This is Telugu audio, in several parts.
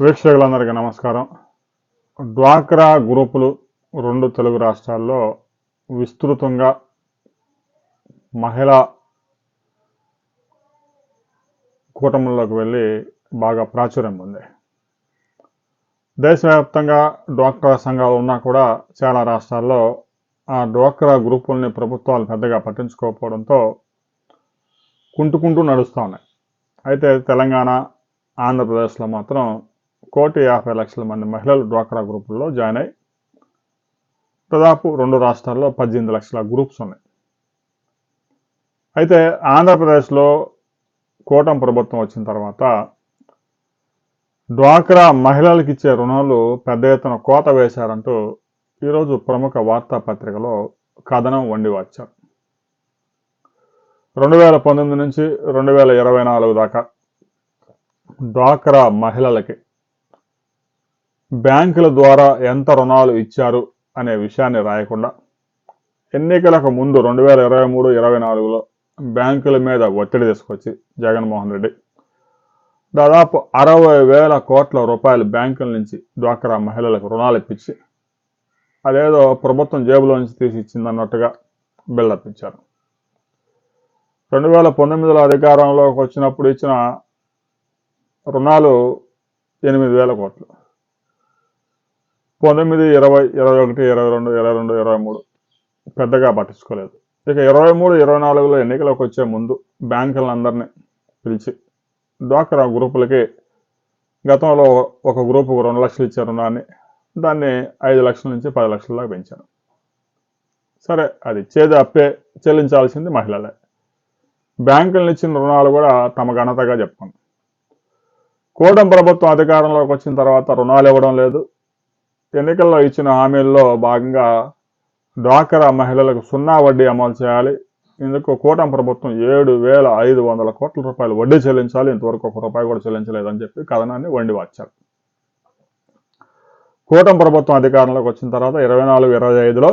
వీక్షకులందరికీ నమస్కారం. డ్వాక్రా గ్రూపులు రెండు తెలుగు రాష్ట్రాల్లో విస్తృతంగా మహిళా కూటముల్లోకి వెళ్ళి బాగా ప్రాచుర్యం ఉంది. దేశవ్యాప్తంగా డ్వాక్రా సంఘాలు ఉన్నా కూడా చాలా రాష్ట్రాల్లో ఆ డ్వాక్రా గ్రూపుల్ని ప్రభుత్వాలు పెద్దగా పట్టించుకోకపోవడంతో కుంటుకుంటూ నడుస్తూ ఉన్నాయి. అయితే తెలంగాణ, ఆంధ్రప్రదేశ్లో మాత్రం 1,50,00,000 మంది మహిళలు డ్వాక్రా గ్రూపుల్లో జాయిన్ అయ్యి దాదాపు రెండు రాష్ట్రాల్లో 18 లక్షల గ్రూప్స్ ఉన్నాయి. అయితే ఆంధ్రప్రదేశ్లో కూటమి ప్రభుత్వం వచ్చిన తర్వాత డ్వాక్రా మహిళలకు ఇచ్చే రుణాలు పెద్ద ఎత్తున కోత వేశారంటూ ఈరోజు ప్రముఖ వార్తాపత్రికలో కథనం వండి వచ్చారు. 2019 నుంచి 2024 దాకా డ్వాక్రా మహిళలకి బ్యాంకుల ద్వారా ఎంత రుణాలు ఇచ్చారు అనే విషయాన్ని రాయకుండా ఎన్నికలకు ముందు 2023-24లో బ్యాంకుల మీద ఒత్తిడి తీసుకొచ్చి జగన్మోహన్ రెడ్డి దాదాపు 60,000 కోట్ల రూపాయలు బ్యాంకుల నుంచి డ్వాక్రా మహిళలకు రుణాలు ఇప్పించి అదేదో ప్రభుత్వం జేబులో నుంచి తీసి ఇచ్చిందన్నట్టుగా బిల్డప్ ఇచ్చారు. 2019లో అధికారంలోకి వచ్చినప్పుడు ఇచ్చిన రుణాలు 8,000 కోట్లు, 19, 20, 21, 22, 23 పెద్దగా పట్టించుకోలేదు. ఇక 23-24లో ఎన్నికలకు వచ్చే ముందు బ్యాంకులందరినీ పిలిచి డ్వాక్రా గ్రూపులకి గతంలో ఒక గ్రూపుకు 2 లక్షలు ఇచ్చే రుణాన్ని దాన్ని 5 లక్షల నుంచి 10 లక్షల దాకా పెంచారు. సరే, అది ఇచ్చేది అప్పే, చెల్లించాల్సింది మహిళలే. బ్యాంకులను ఇచ్చిన రుణాలు కూడా తమ ఘనతగా చెప్పుకుంది. కూటమి ప్రభుత్వం అధికారంలోకి వచ్చిన తర్వాత రుణాలు ఇవ్వడం లేదు. ఎన్నికల్లో ఇచ్చిన హామీల్లో భాగంగా డ్వాక్రా మహిళలకు 0 వడ్డీ అమలు చేయాలి. ఇందుకు కూటమి ప్రభుత్వం 7,500 కోట్ల రూపాయలు వడ్డీ చెల్లించాలి. ఇంతవరకు ₹1 కూడా చెల్లించలేదని చెప్పి కథనాన్ని వండి వచ్చారు. కూటమి ప్రభుత్వం అధికారంలోకి వచ్చిన తర్వాత 24-25లో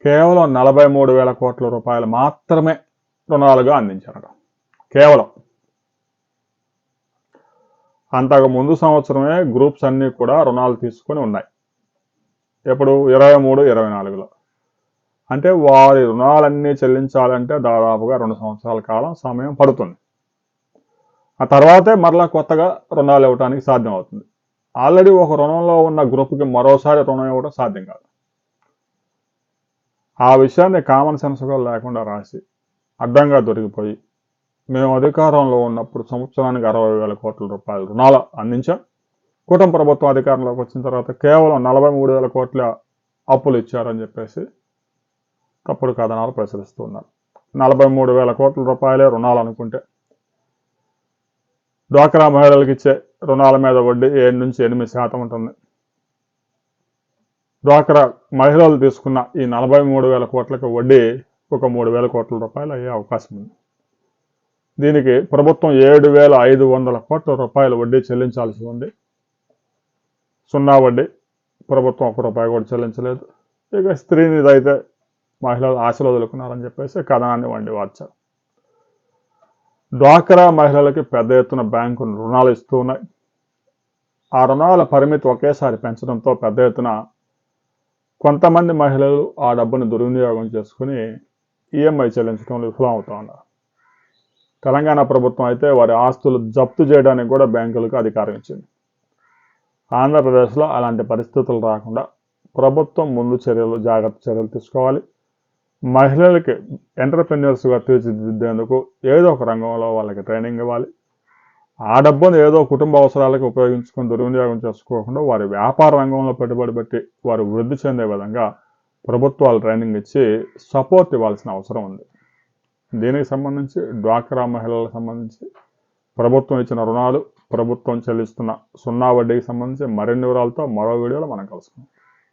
కేవలం 43,000 కోట్ల రూపాయలు మాత్రమే రుణాలుగా అందించారట. కేవలం అంతకు ముందు సంవత్సరమే గ్రూప్స్ అన్నీ కూడా రుణాలు తీసుకొని ఉన్నాయి. ఎప్పుడు 23-24లో. అంటే వారి రుణాలన్నీ చెల్లించాలంటే దాదాపుగా 2 సంవత్సరాల కాలం సమయం పడుతుంది. ఆ తర్వాతే మరలా కొత్తగా రుణాలు ఇవ్వడానికి సాధ్యం అవుతుంది. ఆల్రెడీ ఒక రుణంలో ఉన్న గ్రూప్కి మరోసారి రుణం ఇవ్వడం సాధ్యం కాదు. ఆ విషయాన్ని కామన్ సెన్స్గా లేకుండా రాసి అడ్డంగా దొరికిపోయి మేము అధికారంలో ఉన్నప్పుడు సంవత్సరానికి 60,000 కోట్ల రూపాయల రుణాలు అందించాం. కూటమి ప్రభుత్వం అధికారంలోకి వచ్చిన తర్వాత కేవలం 43,000 కోట్ల అప్పులు ఇచ్చారని చెప్పేసి తప్పుడు కథనాలు ప్రచురిస్తున్నారు. 43,000 కోట్ల రూపాయలే రుణాలు అనుకుంటే డ్వాక్రా మహిళలకు ఇచ్చే రుణాల మీద వడ్డీ 7 నుంచి 8% ఉంటుంది. డ్వాక్రా మహిళలు తీసుకున్న ఈ 43,000 కోట్లకు వడ్డీ ఒక 3,000 కోట్ల రూపాయలు అయ్యే అవకాశం ఉంది. దీనికి ప్రభుత్వం 7,500 కోట్ల రూపాయలు వడ్డీ చెల్లించాల్సి ఉంది. 0 వడ్డీ, ప్రభుత్వం ₹1 కూడా చెల్లించలేదు. ఇక స్త్రీనిధి అయితే మహిళలు ఆశలు వదులుకున్నారని చెప్పేసి కథనాన్ని వండి వార్చారు. డ్వాక్రా మహిళలకి పెద్ద ఎత్తున బ్యాంకులు రుణాలు ఇస్తూ ఉన్నాయి. ఆ రుణాల పరిమితి ఒకేసారి పెంచడంతో పెద్ద ఎత్తున కొంతమంది మహిళలు ఆ డబ్బును దుర్వినియోగం చేసుకుని ఈఎంఐ చెల్లించడంలో విఫలం అవుతా ఉన్నారు. తెలంగాణ ప్రభుత్వం అయితే వారి ఆస్తులు జప్తు చేయడానికి కూడా బ్యాంకులకు అధికారం ఇచ్చింది. ఆంధ్రప్రదేశ్లో అలాంటి పరిస్థితులు రాకుండా ప్రభుత్వం ముందు జాగ్రత్త చర్యలు తీసుకోవాలి. మహిళలకి ఎంటర్‌ప్రెన్యూర్స్గా తీర్చిదిద్దేందుకు ఏదో ఒక రంగంలో వాళ్ళకి ట్రైనింగ్ ఇవ్వాలి. ఆ డబ్బును ఏదో కుటుంబ అవసరాలకు ఉపయోగించుకొని దుర్వినియోగం చేసుకోకుండా వారి వ్యాపార రంగంలో పెట్టుబడి పెట్టి వారు వృద్ధి చెందే విధంగా ప్రభుత్వాలు ట్రైనింగ్ ఇచ్చి సపోర్ట్ ఇవ్వాల్సిన అవసరం ఉంది. దీనికి సంబంధించి డ్వాక్రా మహిళలకు సంబంధించి ప్రభుత్వం ఇచ్చిన రుణాలు, ప్రభుత్వం చెల్లిస్తున్న 0 వడ్డీకి సంబంధించి మరిన్ని వివరాలతో మరో వీడియోలో మనం కలుసుకుందాం.